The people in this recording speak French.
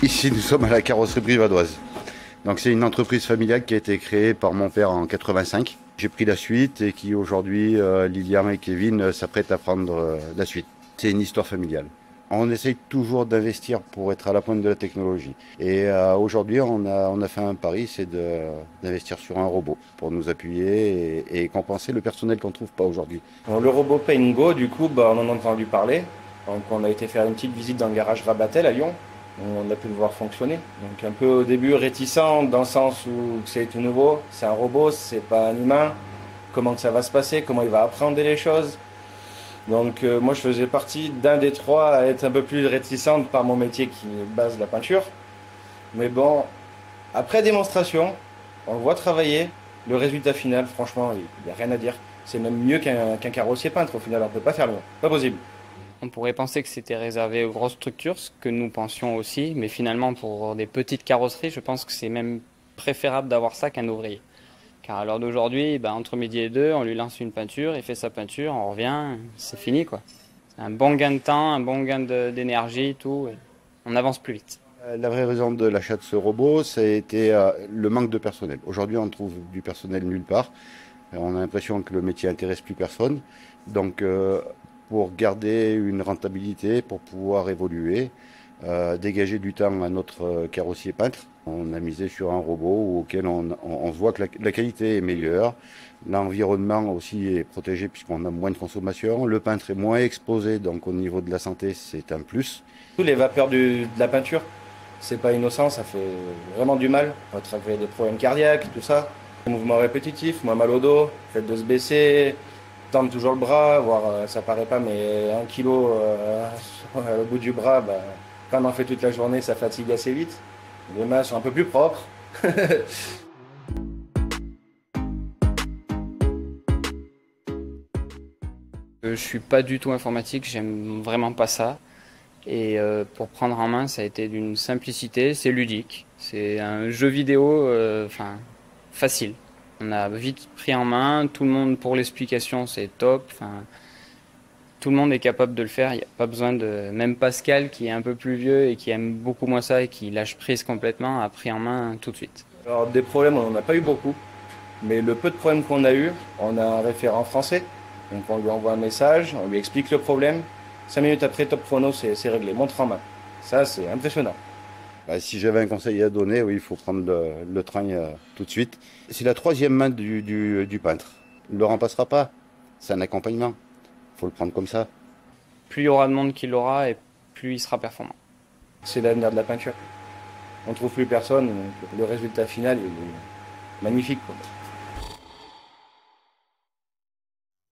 Ici, nous sommes à la carrosserie Brivadoise. Donc c'est une entreprise familiale qui a été créée par mon père en 85. J'ai pris la suite et qui aujourd'hui, Lilian et Kevin s'apprêtent à prendre la suite. C'est une histoire familiale. On essaye toujours d'investir pour être à la pointe de la technologie. Et aujourd'hui, on a fait un pari, c'est d'investir sur un robot pour nous appuyer et compenser le personnel qu'on ne trouve pas aujourd'hui. Le robot Paint Go, du coup, on en a entendu parler. Donc on a été faire une petite visite dans le garage Rabatel à Lyon. On a pu le voir fonctionner. Donc un peu au début réticent dans le sens où c'est tout nouveau, c'est un robot, c'est pas un humain. Comment que ça va se passer, comment il va apprendre les choses. Donc moi je faisais partie d'un des trois à être un peu plus réticente par mon métier qui est base de la peinture. Mais bon, après démonstration, on le voit travailler, le résultat final, franchement, il n'y a rien à dire. C'est même mieux qu'un carrossier peintre au final, on ne peut pas faire mieux. Pas possible. On pourrait penser que c'était réservé aux grosses structures, ce que nous pensions aussi, mais finalement pour des petites carrosseries, je pense que c'est même préférable d'avoir ça qu'un ouvrier. Car à l'heure d'aujourd'hui, entre midi et deux, on lui lance une peinture, il fait sa peinture, on revient, c'est fini quoi. C'est un bon gain de temps, un bon gain d'énergie, tout. Et on avance plus vite. La vraie raison de l'achat de ce robot, ça a été le manque de personnel. Aujourd'hui, on trouve du personnel nulle part. On a l'impression que le métier intéresse plus personne. Donc, pour garder une rentabilité, pour pouvoir évoluer, dégager du temps à notre carrossier peintre, on a misé sur un robot auquel on voit que la qualité est meilleure. L'environnement aussi est protégé puisqu'on a moins de consommation. Le peintre est moins exposé, donc au niveau de la santé, c'est un plus. Tous les vapeurs de la peinture, c'est pas innocent, ça fait vraiment du mal. Ça fait des problèmes cardiaques, tout ça. Mouvement répétitif, moins mal au dos, fait de se baisser, tendre toujours le bras, voire ça paraît pas, mais 1 kilo au bout du bras, quand on en fait toute la journée, ça fatigue assez vite. Les mains sont un peu plus propres. Je suis pas du tout informatique, j'aime vraiment pas ça. Et pour prendre en main, ça a été d'une simplicité, c'est ludique. C'est un jeu vidéo facile. On a vite pris en main, tout le monde pour l'explication c'est top. Tout le monde est capable de le faire, il n'y a pas besoin de... Même Pascal qui est un peu plus vieux et qui aime beaucoup moins ça et qui lâche prise complètement, a pris en main tout de suite. Alors des problèmes, on n'en a pas eu beaucoup. Mais le peu de problèmes qu'on a eu, on a un référent français. Donc on lui envoie un message, on lui explique le problème. 5 minutes après, top chrono, c'est réglé, montre en main. Ça, c'est impressionnant. Si j'avais un conseil à donner, oui, il faut prendre le train tout de suite. C'est la troisième main du peintre. Il ne le remplacera pas. C'est un accompagnement. Il faut le prendre comme ça. Plus il y aura de monde qui l'aura et plus il sera performant. C'est l'avenir de la peinture. On ne trouve plus personne, le résultat final est magnifique, quoi.